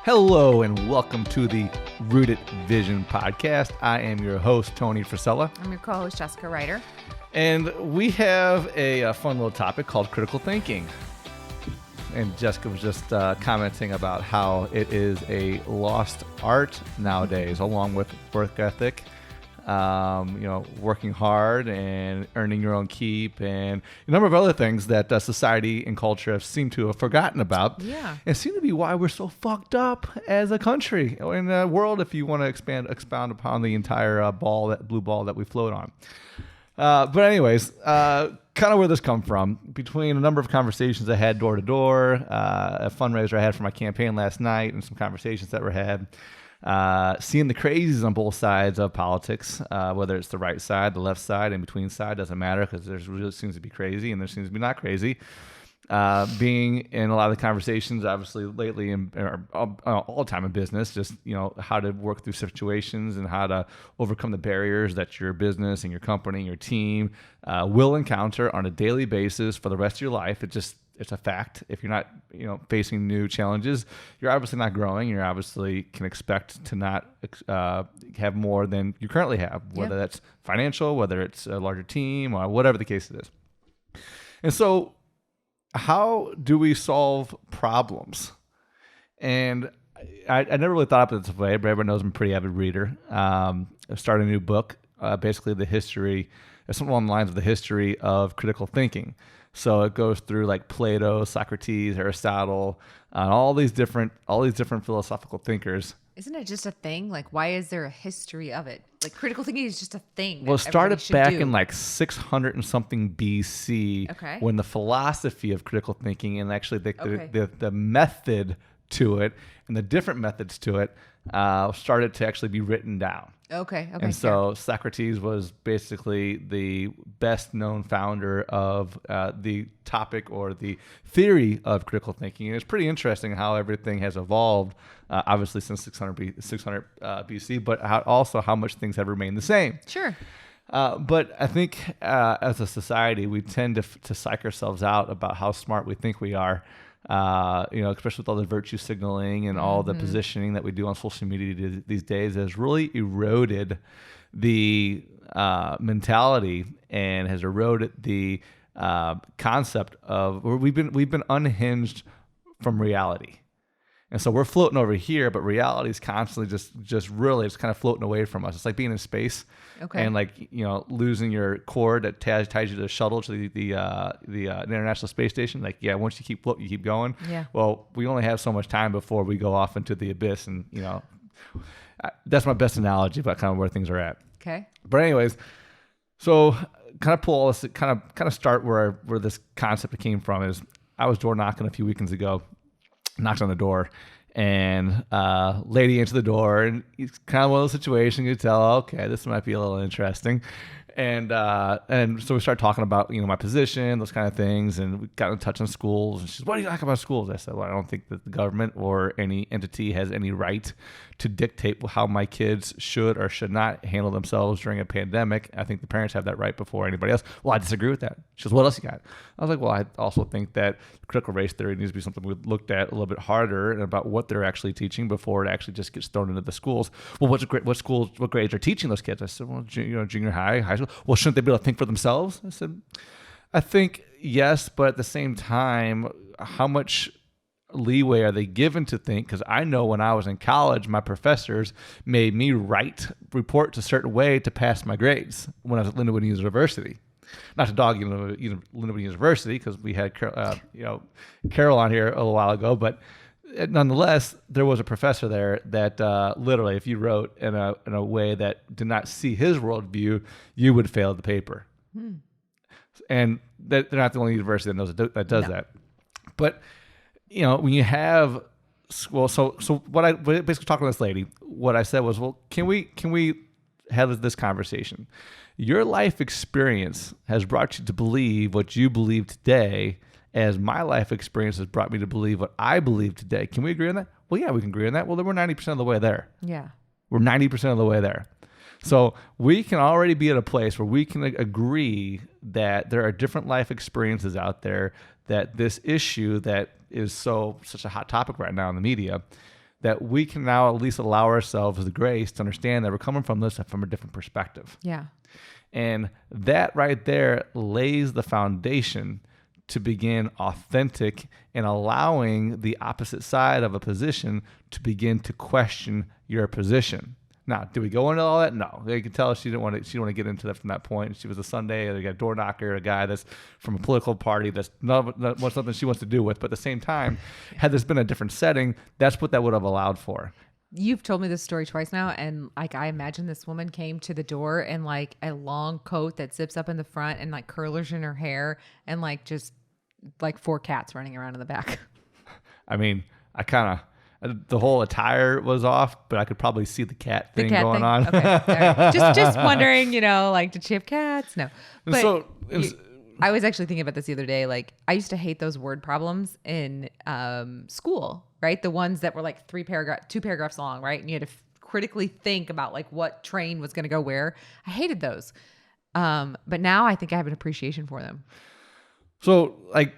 Hello and welcome to the Rooted Vision podcast. I am your host, Tony Frisella. I'm your co-host, Jessica Ryder. And we have a fun little topic called critical thinking. And Jessica was just commenting about how it is a lost art nowadays, along with work ethic, working hard and earning your own keep and a number of other things that society and culture seem to have forgotten about. Yeah. And seem to be why we're so fucked up as a country or in the world, if you want to expound upon the entire blue ball that we float on. But anyways, kind of where this come from, between a number of conversations I had door to door, a fundraiser I had for my campaign last night, and some conversations that were had, seeing the crazies on both sides of politics, whether it's the right side, the left side, in between side, doesn't matter, because there really seems to be crazy and there seems to be not crazy. Being in a lot of the conversations, obviously lately, all the time in business, just how to work through situations and how to overcome the barriers that your business and your company and your team will encounter on a daily basis for the rest of your life. It's a fact. If you're not, facing new challenges, you're obviously not growing. You obviously can expect to not have more than you currently have, whether that's financial, whether it's a larger team, or whatever the case it is. And so, how do we solve problems? And I never really thought of it this way, but everyone knows I'm a pretty avid reader. I started a new book, basically something along the lines of the history of critical thinking. So it goes through like Plato, Socrates, Aristotle, all these different philosophical thinkers. Isn't it just a thing? Like, why is there a history of it? Like, critical thinking is just a thing. Well, it started back in like 600 and something BC, when the philosophy of critical thinking and actually the method to it and the different methods to it started to actually be written down. Okay. And so Socrates was basically the best known founder of the topic or the theory of critical thinking. And it's pretty interesting how everything has evolved, obviously since 600 BC, but how much things have remained the same. Sure. But I think as a society, we tend to psych ourselves out about how smart we think we are. Especially with all the virtue signaling and all the positioning that we do on social media these days, has really eroded the mentality and has eroded the concept of where we've been unhinged from reality. And so we're floating over here, but reality is constantly just really it's kind of floating away from us. It's like being in space, and losing your cord that ties you to the shuttle to the International Space Station. Like, once you keep floating, you keep going. Yeah. Well, we only have so much time before we go off into the abyss, and that's my best analogy about kind of where things are at. Okay. But anyways, so kind of pull all this, kind of start where this concept came from. Is I was door knocking a few weekends ago. Knocked on the door, and lady answered the door, and it's kind of one of those situations you tell, okay, this might be a little interesting. And so we started talking about, my position, those kind of things, and we got in touch on schools. And she said, "What do you like about schools?" I said, "Well, I don't think that the government or any entity has any right to dictate how my kids should or should not handle themselves during a pandemic. I think the parents have that right before anybody else." "Well, I disagree with that." She goes, "What else you got?" I was like, "Well, I also think that critical race theory needs to be something we looked at a little bit harder and about what they're actually teaching before it actually just gets thrown into the schools." "Well, what grades are teaching those kids?" I said, "Well, junior high, high school." "Well, shouldn't they be able to think for themselves?" I said, "I think yes, but at the same time, how much leeway are they given to think?" Because I know when I was in college, my professors made me write reports a certain way to pass my grades when I was at Lindenwood University. Not to dog Lindenwood University, because we had Carol on here a little while ago, but nonetheless, there was a professor there that literally, if you wrote in a way that did not see his worldview, you would fail the paper. And they're not the only university that does that. But when you have, well, so what I basically talking to this lady, what I said was, well, can we have this conversation? Your life experience has brought you to believe what you believe today, as my life experience has brought me to believe what I believe today. Can we agree on that? Well, yeah, we can agree on that. Well, then we're 90% of the way there. Yeah. We're 90% of the way there. So we can already be at a place where we can agree that there are different life experiences out there, that this issue that is such a hot topic right now in the media, that we can now at least allow ourselves the grace to understand that we're coming from this from a different perspective. Yeah. And that right there lays the foundation to begin authentic and allowing the opposite side of a position to begin to question your position. Now, did we go into all that? No. You can tell she didn't want to get into that from that point. She was a Sunday, a door knocker, a guy that's from a political party that's not something she wants to do with. But at the same time, had this been a different setting, that's what that would have allowed for. You've told me this story twice now, and like I imagine this woman came to the door in like a long coat that zips up in the front and like curlers in her hair and like just like 4 cats running around in the back. I mean, the whole attire was off, but I could probably see the cat thing going on. Okay, sorry. Just wondering, like did she have cats? No. But I was actually thinking about this the other day. Like I used to hate those word problems in school, right? The ones that were like 2 paragraphs long, right? And you had to critically think about like what train was going to go where. I hated those. But now I think I have an appreciation for them. So like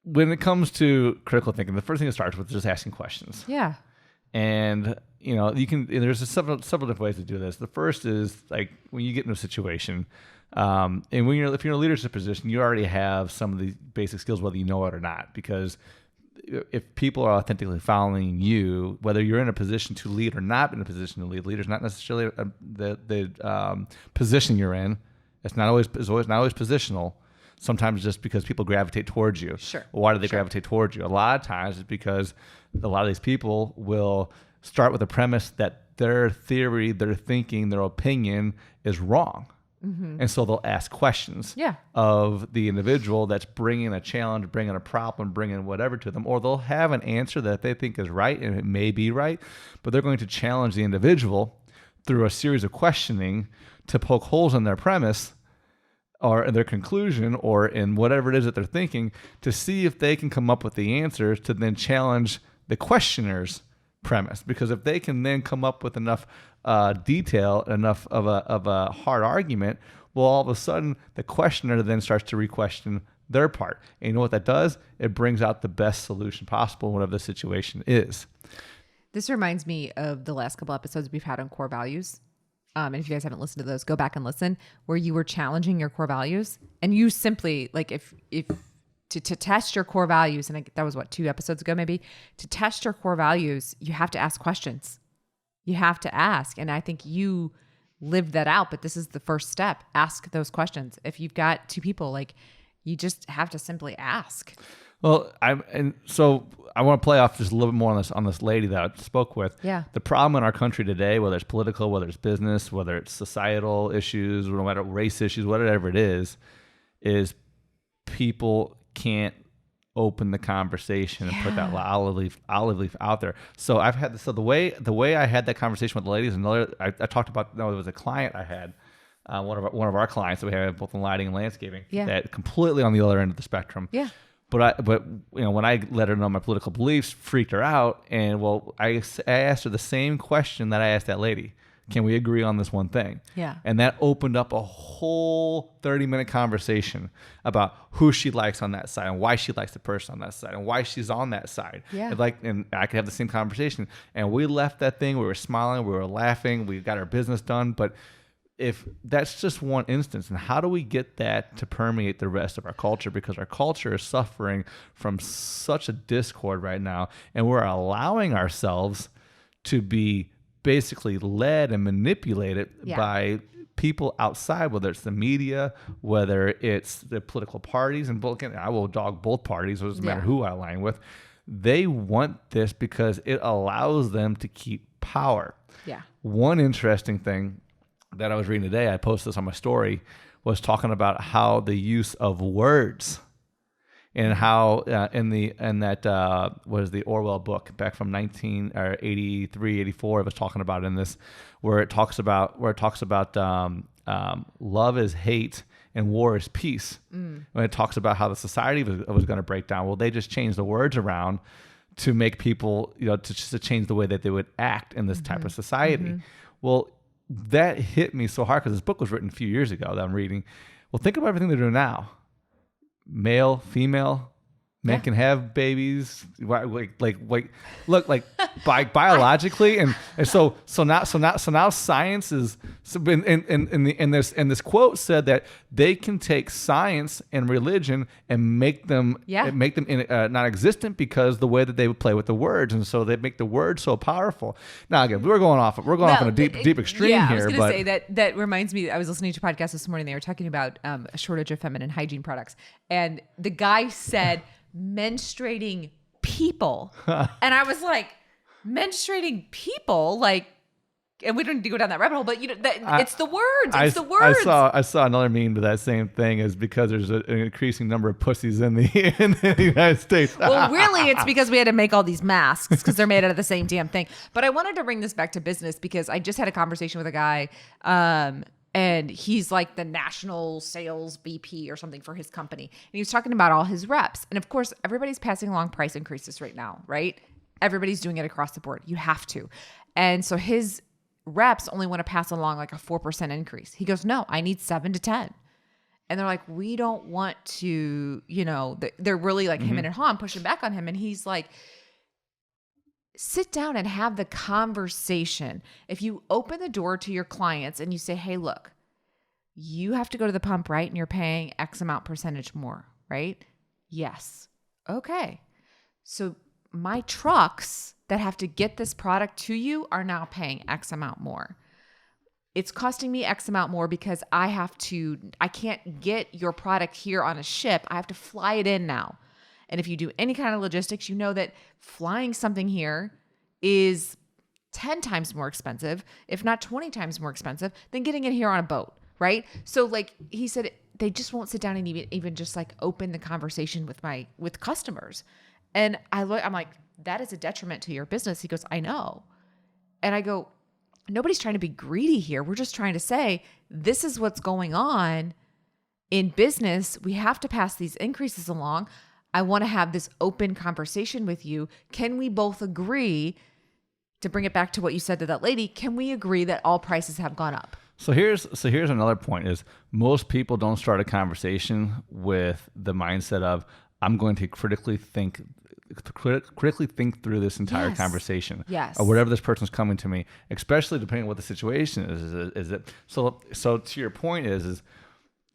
when it comes to critical thinking, the first thing it starts with is just asking questions. Yeah. And there's several different ways to do this. The first is like when you get in a situation, and if you're in a leadership position, you already have some of the basic skills, whether you know it or not, because if people are authentically following you, whether you're in a position to lead or not in a position to lead, leader's not necessarily the position you're in. It's not always positional. Sometimes just because people gravitate towards you. Sure. Why do they gravitate towards you? A lot of times it's because a lot of these people will start with a premise that their theory, their thinking, their opinion is wrong. Mm-hmm. And so they'll ask questions of the individual that's bringing a challenge, bringing a problem, bringing whatever to them, or they'll have an answer that they think is right, and it may be right, but they're going to challenge the individual through a series of questioning to poke holes in their premise or in their conclusion or in whatever it is that they're thinking to see if they can come up with the answers to then challenge the questioner's premise. Because if they can then come up with enough detail, enough of a hard argument, well, all of a sudden the questioner then starts to re-question their part. And you know what that does? It brings out the best solution possible, whatever the situation is. This reminds me of the last couple episodes we've had on core values. And if you guys haven't listened to those, go back and listen, where you were challenging your core values. And you simply, like, if to test your core values, and that was 2 episodes ago, maybe, to test your core values, you have to ask questions. You have to ask. And I think you lived that out, but this is the first step. Ask those questions. If you've got 2 people, like, you just have to simply ask. Well, so I want to play off just a little bit more on this lady that I spoke with. Yeah. The problem in our country today, whether it's political, whether it's business, whether it's societal issues, no matter race issues, whatever it is people can't open the conversation and put that olive leaf out there. So I've had this. So the way I had that conversation with the ladies, I talked about. No, it was a client I had. One of our clients that we have both in lighting and landscaping. Yeah. That completely on the other end of the spectrum. Yeah. But when I let her know my political beliefs, freaked her out. And I asked her the same question that I asked that lady. Can we agree on this one thing? Yeah. And that opened up a whole 30-minute conversation about who she likes on that side and why she likes the person on that side and why she's on that side. Yeah. And I could have the same conversation. And we left that thing. We were smiling. We were laughing. We got our business done. But if that's just one instance, and how do we get that to permeate the rest of our culture? Because our culture is suffering from such a discord right now, and we're allowing ourselves to be basically led and manipulated by people outside, whether it's the media, whether it's the political parties, and again, I will dog both parties, it doesn't matter who I align with. They want this because it allows them to keep power. Yeah. One interesting thing that I was reading today, I posted this on my story, was talking about how the use of words and how in that what is the Orwell book back from 1983, 84, it was talking about in this, where it talks about love is hate and war is peace. When it talks about how the society was going to break down, well, they just changed the words around to make people, to change the way that they would act in this type of society. Well, that hit me so hard because this book was written a few years ago that I'm reading. Well, think about everything they're doing now. Male, female, Men can have babies, look, like biologically, and so now science is in this quote said that they can take science and religion and make them non-existent because the way that they would play with the words, and so they make the word so powerful. Now again, we're going off on a deep extreme here. I was going to say that reminds me. I was listening to a podcast this morning. They were talking about a shortage of feminine hygiene products, and the guy said menstruating people, and I was like, menstruating people, like, and we don't need to go down that rabbit hole, but it's the words. It's the words. I saw another meme to that same thing, is because there's an increasing number of pussies in the United States. Well, really, it's because we had to make all these masks because they're made out of the same damn thing. But I wanted to bring this back to business because I just had a conversation with a guy, and he's like the national sales VP or something for his company. And he was talking about all his reps. And of course, everybody's passing along price increases right now, right? Everybody's doing it across the board. You have to. And so his reps only want to pass along like a 4% increase. He goes, no, I need 7 to 10. And they're like, we don't want to, they're really like him and Han pushing back on him. And he's like, sit down and have the conversation. If you open the door to your clients and you say, hey, look, you have to go to the pump, right? And you're paying X amount percentage more, right? Yes. Okay. So my trucks that have to get this product to you are now paying X amount more. It's costing me X amount more because I can't get your product here on a ship. I have to fly it in now. And if you do any kind of logistics, you know that flying something here is 10 times more expensive, if not 20 times more expensive than getting it here on a boat, right? So like he said, they just won't sit down and even just like open the conversation with customers. And I'm like, that is a detriment to your business. He goes, I know. And I go, nobody's trying to be greedy here. We're just trying to say, this is what's going on in business. We have to pass these increases along. I want to have this open conversation with you. Can we both agree, to bring it back to what you said to that lady, can we agree that all prices have gone up? So here's another point is most people don't start a conversation with the mindset of, I'm going to critically think through this entire conversation. Yes. Or whatever this person's coming to me, especially depending on what the situation is it so to your point is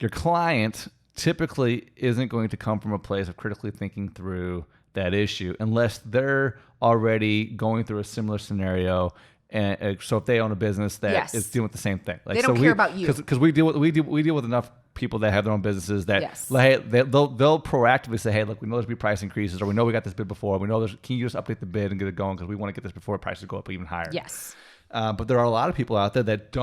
your client typically isn't going to come from a place of critically thinking through that issue unless they're already going through a similar scenario. And so if they own a business that is dealing with the same thing, like, they don't care about you, because we deal with enough people that have their own businesses that they'll proactively say, hey, look, we know there's be price increases, or we know we got this bid before, we know can you just update the bid and get it going because we want to get this before prices go up even higher. Yes. But there are a lot of people out there that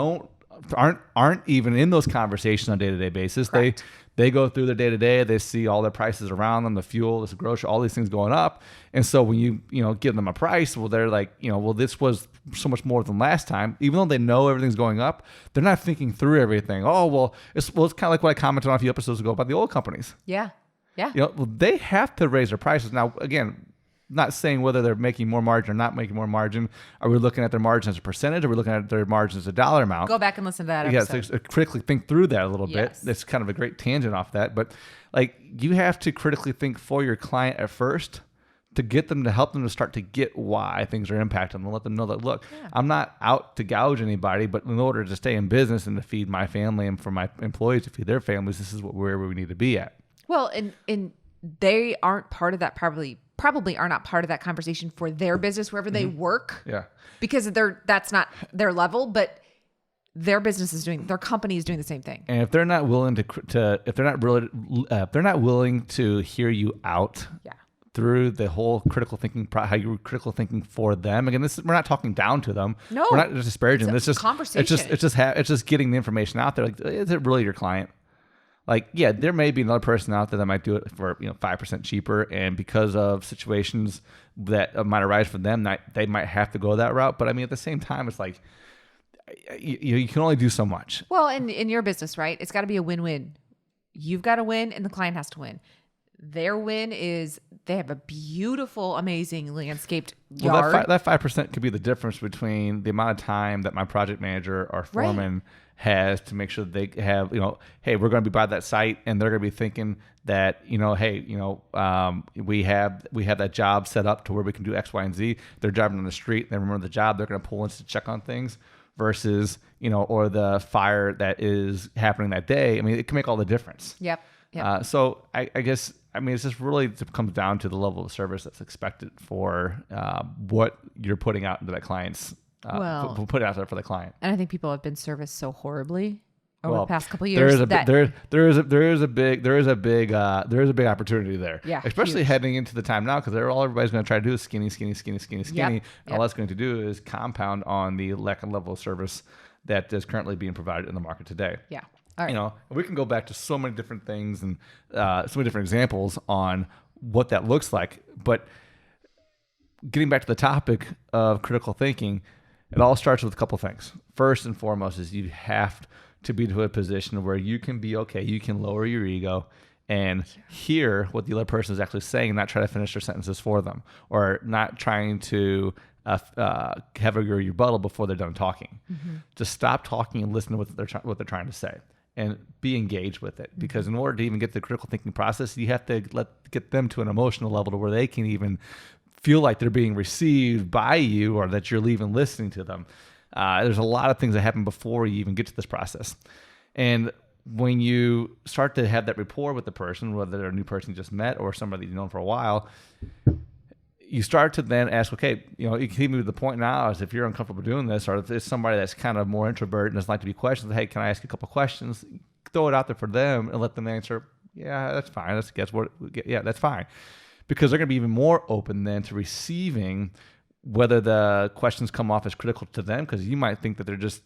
aren't even in those conversations on a day-to-day basis. Correct. They go through their day-to-day, they see all their prices around them, the fuel, the grocery, all these things going up. And so when you give them a price, well, they're like, well, this was so much more than last time. Even though they know everything's going up, they're not thinking through everything. Oh, well, it's kind of like what I commented on a few episodes ago about the oil companies. Yeah. Yeah. Well, they have to raise their prices. Now, again, not saying whether they're making more margin or not making more margin. Are we looking at their margin as a percentage? Or are we looking at their margin as a dollar amount? Go back and listen to that episode. So critically think through that a little bit. That's kind of a great tangent off that. But like you have to critically think for your client at first to get them, to help them to start to get why things are impacting them, and let them know that, look, I'm not out to gouge anybody, but in order to stay in business and to feed my family and for my employees to feed their families, this is where we need to be at. Well, and they aren't part of that, probably are not part of that conversation for their business, wherever they work. Yeah. Because that's not their level, but their company is doing the same thing. And if they're not willing if they're not willing to hear you out through the whole critical thinking, how you critical thinking for them. Again, we're not talking down to them. No, we're not just disparaging them. It's just conversation. It's just getting the information out there. Like, is it really your client? Like, yeah, there may be another person out there that might do it for 5% cheaper, and because of situations that might arise for them, they might have to go that route. But I mean, at the same time, it's like you can only do so much. Well, in your business, right? It's got to be a win-win. You've got to win, and the client has to win. Their win is they have a beautiful, amazing landscaped yard. Well, that 5% could be the difference between the amount of time that my project manager or foreman has to make sure that they have, hey, we're going to be by that site, and they're going to be thinking that, hey, we have that job set up to where we can do X, Y, and Z. They're driving on the street, they remember the job, they're going to pull in to check on things versus, or the fire that is happening that day. I mean, it can make all the difference. Yep. So I guess, it's just really comes down to the level of service that's expected for what you're putting out into that client's, put it out there for the client. And I think people have been serviced so horribly over the past couple of years. There is a big opportunity there. Yeah, especially huge. heading into the time now, because everybody's going to try to do is skinny. Yep. All that's going to do is compound on the lack of level of service that is currently being provided in the market today. Yeah. All right. We can go back to so many different things and so many different examples on what that looks like. But getting back to the topic of critical thinking, it all starts with a couple things. First and foremost is you have to be to a position where you can be okay. You can lower your ego and hear what the other person is actually saying, and not try to finish their sentences for them, or not trying to have a rebuttal before they're done talking. Mm-hmm. Just stop talking and listen to what they're trying to say, and be engaged with it. Because in order to even get the critical thinking process, you have to get them to an emotional level to where they can even feel like they're being received by you, or that you're even listening to them. There's a lot of things that happen before you even get to this process. And when you start to have that rapport with the person, whether they're a new person you just met or somebody you've known for a while, you start to then ask, okay, you can even move to the point now is if you're uncomfortable doing this, or if there's somebody that's kind of more introvert and doesn't like to be questioned, hey, can I ask you a couple questions? Throw it out there for them and let them answer, yeah, that's fine. That's fine. Because they're going to be even more open then to receiving whether the questions come off as critical to them, because you might think that they're just,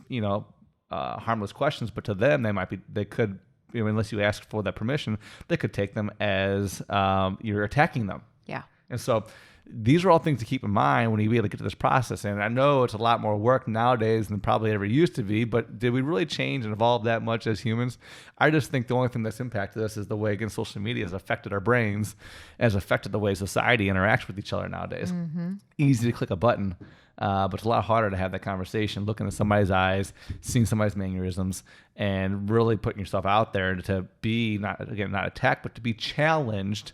harmless questions, but to them, they could, unless you ask for that permission, they could take them as you're attacking them. Yeah. And so these are all things to keep in mind when you be able to get to this process. And I know it's a lot more work nowadays than probably ever used to be, but did we really change and evolve that much as humans? I just think the only thing that's impacted us is the way, again, social media has affected our brains, has affected the way society interacts with each other nowadays. Mm-hmm. Easy to click a button, but it's a lot harder to have that conversation, looking at somebody's eyes, seeing somebody's mannerisms, and really putting yourself out there to be not attacked, but to be challenged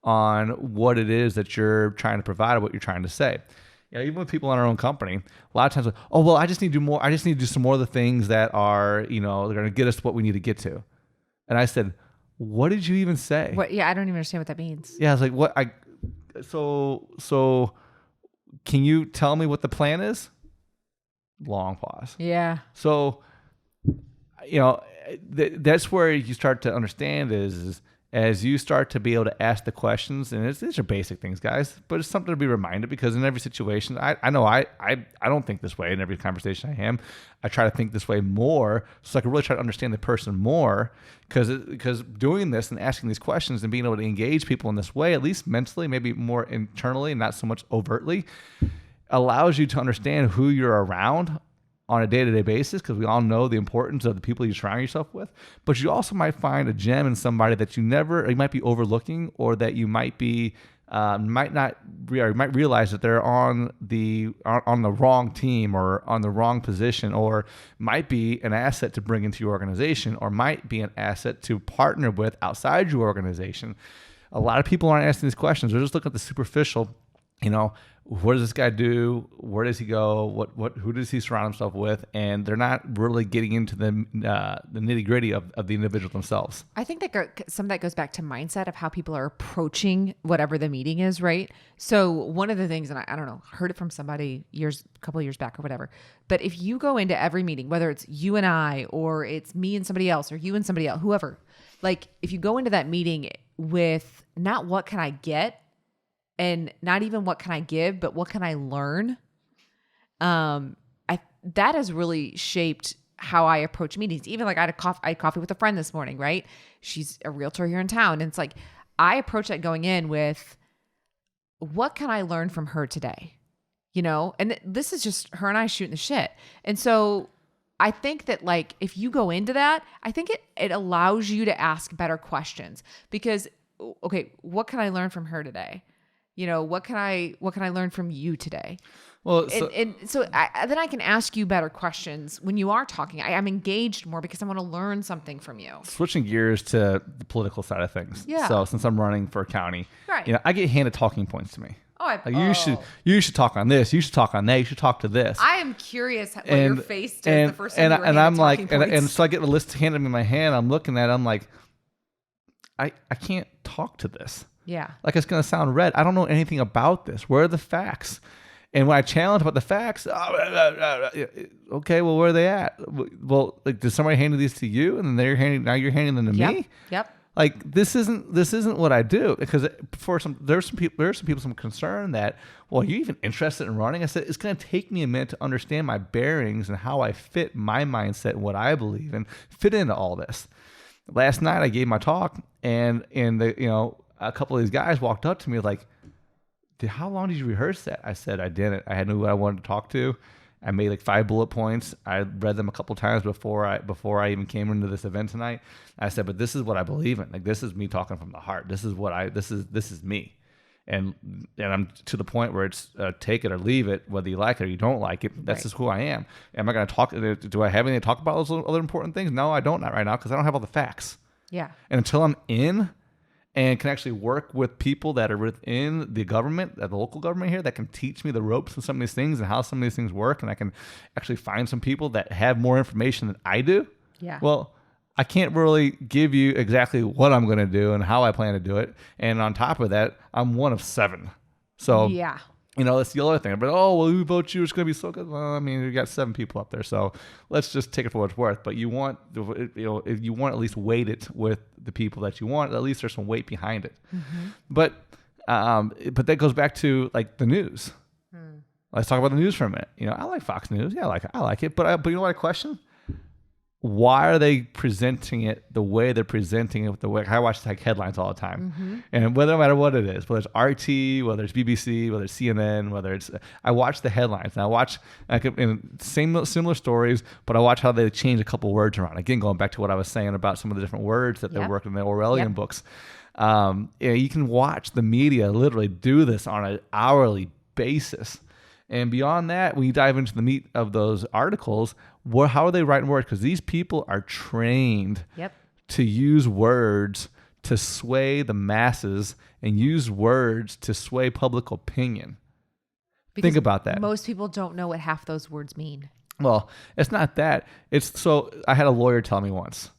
on what it is that you're trying to provide or what you're trying to say. Even with people in our own company, a lot of times, I just need to do more. I just need to do some more of the things that are, they're going to get us to what we need to get to. And I said, what did you even say? What? Yeah, I don't even understand what that means. Yeah, I was like, so can you tell me what the plan is? Long pause. Yeah. So, that's where you start to understand is as you start to be able to ask the questions, and these are basic things, guys, but it's something to be reminded, because in every situation, I know I don't think this way in every conversation I am. I try to think this way more, so I can really try to understand the person more, because doing this and asking these questions and being able to engage people in this way, at least mentally, maybe more internally and not so much overtly, allows you to understand who you're around on a day-to-day basis, because we all know the importance of the people you surround yourself with. But you also might find a gem in somebody that you might be overlooking, or that you might be you might realize that they're on the wrong team, or on the wrong position, or might be an asset to bring into your organization, or might be an asset to partner with outside your organization. A lot of people aren't asking these questions. They're just looking at the superficial. What does this guy do? Where does he go? Who does he surround himself with? And they're not really getting into the nitty gritty of the individual themselves. I think that some of that goes back to mindset of how people are approaching whatever the meeting is, right? So one of the things, and I don't know, heard it from somebody a couple of years back or whatever, but if you go into every meeting, whether it's you and I, or it's me and somebody else, or you and somebody else, whoever, like if you go into that meeting with not what can I get, and not even what can I give, but what can I learn? That has really shaped how I approach meetings. Even like I had coffee with a friend this morning, right? She's a realtor here in town. And it's like, I approach that going in with, what can I learn from her today? And this is just her and I shooting the shit. And so I think that like, if you go into that, I think it allows you to ask better questions, because, okay, what can I learn from her today? What can I learn from you today? Well, Then I can ask you better questions when you are talking. I'm engaged more because I want to learn something from you. switching gears to the political side of things. Yeah. So since I'm running for a county, Right. you know, I get handed talking points to me. Oh, Like you should talk on this. You should talk on that. You should talk to this. I am curious what your face did the first time you were and handed I'm like, talking points. and so I get the list handed me in my hand. I'm looking at it. I'm like, I can't talk to this. Yeah. Like it's going to sound red. I don't know anything about this. Where are the facts? And when I challenge about the facts, okay, well, where are they at? Well, like, did somebody hand these to you, and then now you're handing them to me? Yep. Like this isn't what I do, because there's some people some concern that, well, are you even interested in running? I said it's going to take me a minute to understand my bearings and how I fit my mindset and what I believe and fit into all this. Last night I gave my talk, and a couple of these guys walked up to me like, how long did you rehearse that? I said I didn't. I knew who I wanted to talk to. I made like 5 bullet points. I read them a couple times before I even came into this event tonight. I said, but this is what I believe in. Like, this is me talking from the heart. This is me. And I'm to the point where it's take it or leave it, whether you like it or you don't like it. That's just who I am. Am I going to talk? Do I have anything to talk about those other important things? No, I don't, not right now, because I don't have all the facts. Yeah. And until I'm in and can actually work with people that are within the government, the local government here, that can teach me the ropes and some of these things and how some of these things work, and I can actually find some people that have more information than I do. Yeah. Well, I can't really give you exactly what I'm going to do and how I plan to do it. And on top of that, I'm one of 7. So yeah. That's the other thing. But, who vote you? It's going to be so good. Well, I mean, you got 7 people up there, so let's just take it for what it's worth. But you want, if you want at least weight it with the people that you want, at least there's some weight behind it. Mm-hmm. But that goes back to like the news. Let's talk about the news for a minute. I like Fox News. Yeah, I like it. But you know what I question? Why are they presenting it the way they're presenting it? I watch like headlines all the time, and no matter what it is, whether it's RT, whether it's BBC, whether it's CNN, I watch the headlines, and I watch similar stories, but I watch how they change a couple words around. Again, going back to what I was saying about some of the different words that they worked in the Orwellian books. You can watch the media literally do this on an hourly basis. And beyond that, when you dive into the meat of those articles, how are they writing words? Because these people are trained to use words to sway the masses and use words to sway public opinion. Because think about that. Most people don't know what half those words mean. Well, it's not that. So I had a lawyer tell me once,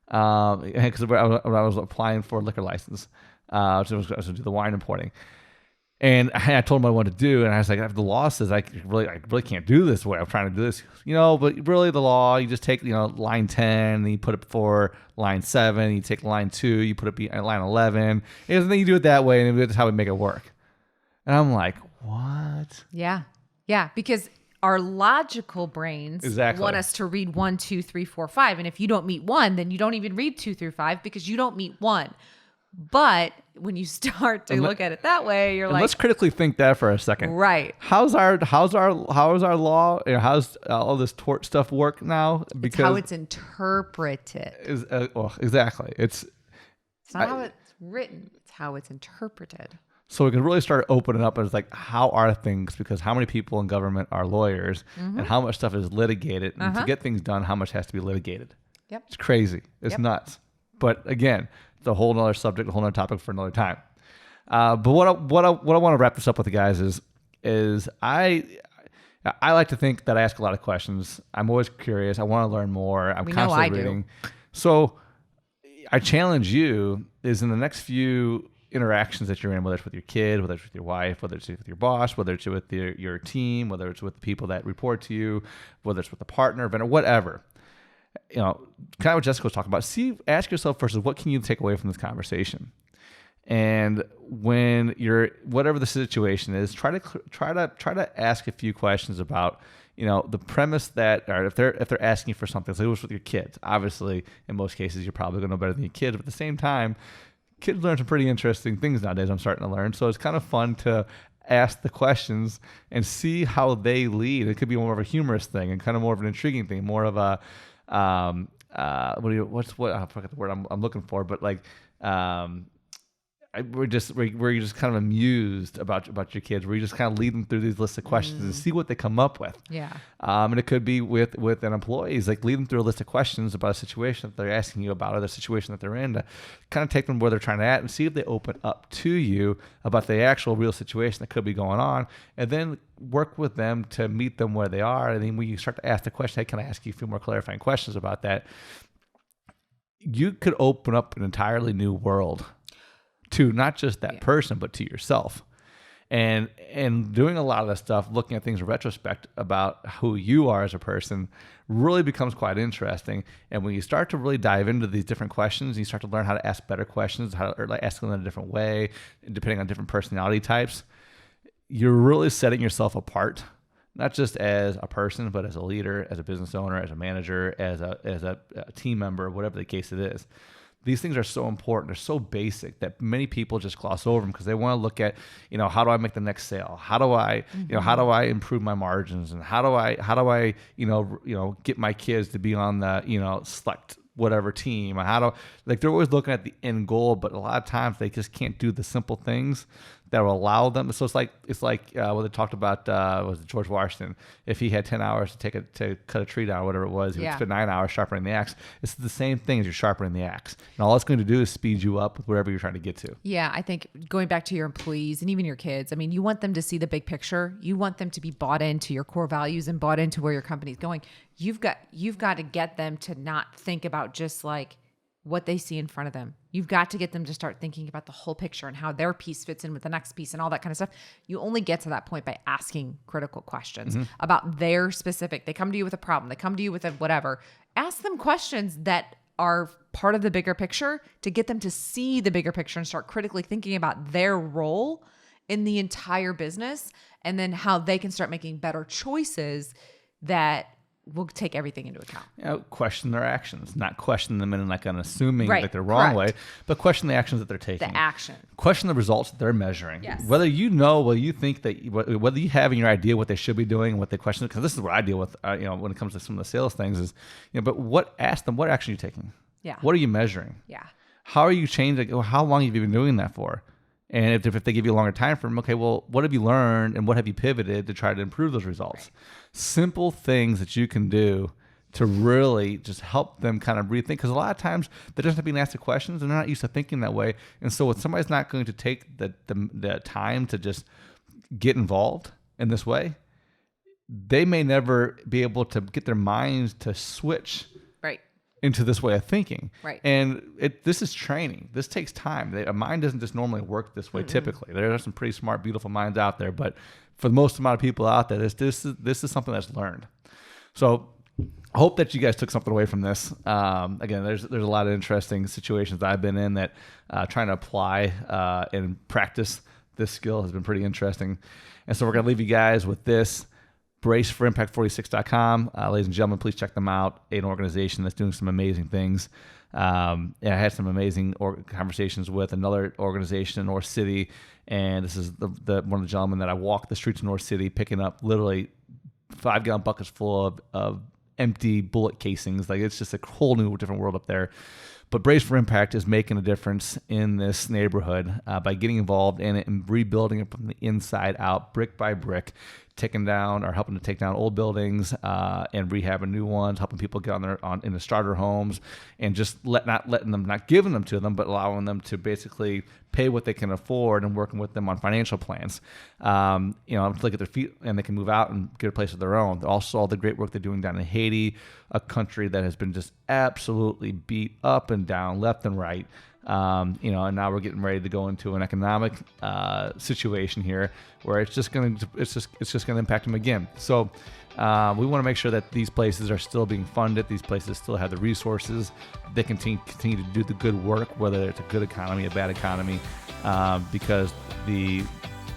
because when I was applying for a liquor license, I was going to do the wine importing. And I told him what I wanted to do, and I was like, the law says I really can't do this the way I'm trying to do this. But really the law, you just take, line 10, and you put it before line 7, you take line 2, you put it at line 11, and then you do it that way, and that's how we make it work. And I'm like, what? Yeah. Yeah, because our logical brains want us to read 1, 2, 3, 4, 5. And if you don't meet 1, then you don't even read 2 through 5 because you don't meet 1. But when you start to look at it that way, you're like, let's critically think that for a second. Right. How's our law? How's all this tort stuff work now? Because it's how it's interpreted. Exactly. It's not how it's written. It's how it's interpreted. So we can really start opening up as like, how are things? Because how many people in government are lawyers, and how much stuff is litigated, and to get things done, how much has to be litigated? Yep. It's crazy. It's nuts. But again, it's a whole nother subject, a whole nother topic for another time. But what I want to wrap this up with, the guys, is I like to think that I ask a lot of questions. I'm always curious. I want to learn more. I'm constantly reading. So I challenge you is in the next few interactions that you're in, whether it's with your kid, whether it's with your wife, whether it's with your boss, whether it's with your team, whether it's with the people that report to you, whether it's with a partner, vendor, whatever. Kind of what Jessica was talking about. Ask yourself first, what can you take away from this conversation? And when you're, whatever the situation is, try to ask a few questions about, the premise that, or if they're asking for something. So it was with your kids. Obviously, in most cases, you're probably going to know better than your kids. But at the same time, kids learn some pretty interesting things nowadays. I'm starting to learn. So it's kind of fun to ask the questions and see how they lead. It could be more of a humorous thing and kind of more of an intriguing thing, more of a I forget the word I'm looking for, but like where you're just kind of amused about your kids, where you just kind of lead them through these lists of questions and see what they come up with. Yeah. And it could be with an employee, is like lead them through a list of questions about a situation that they're asking you about, or the situation that they're in, to kind of take them where they're trying to at and see if they open up to you about the actual real situation that could be going on, and then work with them to meet them where they are. And then when you start to ask the question, hey, can I ask you a few more clarifying questions about that? You could open up an entirely new world to not just that person, but to yourself. And doing a lot of that stuff, looking at things in retrospect about who you are as a person, really becomes quite interesting. And when you start to really dive into these different questions, you start to learn how to ask better questions, or like ask them in a different way, depending on different personality types, you're really setting yourself apart, not just as a person, but as a leader, as a business owner, as a manager, as a team member, whatever the case it is. These things are so important. They're so basic that many people just gloss over them because they want to look at, how do I make the next sale? How do I, how do I improve my margins? And how do I, get my kids to be on the, select whatever team? They're always looking at the end goal, but a lot of times they just can't do the simple things that will allow them. So it's like what they talked about, was George Washington. If he had 10 hours to cut a tree down, whatever it was, he would spend 9 hours sharpening the axe. It's the same thing as you're sharpening the axe. And all it's going to do is speed you up with whatever you're trying to get to. Yeah, I think going back to your employees and even your kids, I mean, you want them to see the big picture. You want them to be bought into your core values and bought into where your company's going. You've got to get them to not think about just like what they see in front of them. You've got to get them to start thinking about the whole picture and how their piece fits in with the next piece and all that kind of stuff. You only get to that point by asking critical questions about their specific. They come to you with a problem. They come to you with a whatever. Ask them questions that are part of the bigger picture to get them to see the bigger picture and start critically thinking about their role in the entire business, and then how they can start making better choices that will take everything into account. Question their actions, not question them in like an assuming Right, like the wrong correct. way, but question the actions that they're taking. The action. Question the results that they're measuring. Yes. Whether whether you have in your idea what they should be doing and what they question, because this is what I deal with, when it comes to some of the sales things is, but ask them, what action are you taking? Yeah. What are you measuring? Yeah. How are you changing? How long have you been doing that for? And if they give you a longer time frame, okay, well, what have you learned and what have you pivoted to try to improve those results? Right. Simple things that you can do to really just help them kind of rethink. Because a lot of times they're just not being asked the questions and they're not used to thinking that way. And so when somebody's not going to take the time to just get involved in this way, they may never be able to get their minds to switch into this way of thinking. Right. And this is training. This takes time. A mind doesn't just normally work this way. Typically. There are some pretty smart, beautiful minds out there, but for the most amount of people out there, this is something that's learned. So I hope that you guys took something away from this. Again, there's a lot of interesting situations that I've been in that trying to apply and practice this skill has been pretty interesting. And so we're going to leave you guys with this. BraceForImpact46.com. Ladies and gentlemen, please check them out. An organization that's doing some amazing things. And I had some amazing conversations with another organization in North City, and this is one of the gentlemen that I walked the streets of North City picking up literally 5-gallon buckets full of empty bullet casings. Like, it's just a whole new different world up there. But Brace for Impact is making a difference in this neighborhood by getting involved in it and rebuilding it from the inside out, brick by brick, taking down or helping to take down old buildings and rehabbing new ones, helping people get in the starter homes, and just not giving them to them, but allowing them to basically pay what they can afford and working with them on financial plans. To look at their feet and they can move out and get a place of their own. Also, all the great work they're doing down in Haiti, a country that has been just absolutely beat up and down, left and right. And now we're getting ready to go into an economic situation here where it's just going to impact them again. So we want to make sure that these places are still being funded. These places still have the resources. They continue to do the good work, whether it's a good economy, a bad economy, because the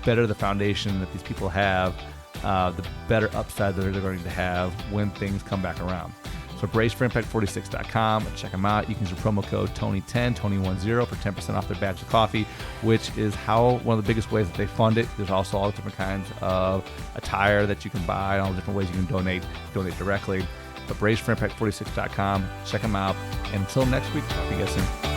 better the foundation that these people have, the better upside that they're going to have when things come back around. So braceforimpact46.com. Check them out. You can use the promo code Tony10, Tony10 for 10% off their bags of coffee, which is one of the biggest ways that they fund it. There's also all the different kinds of attire that you can buy, all the different ways you can donate directly. But braceforimpact46.com. Check them out. And until next week, talk to you guys soon.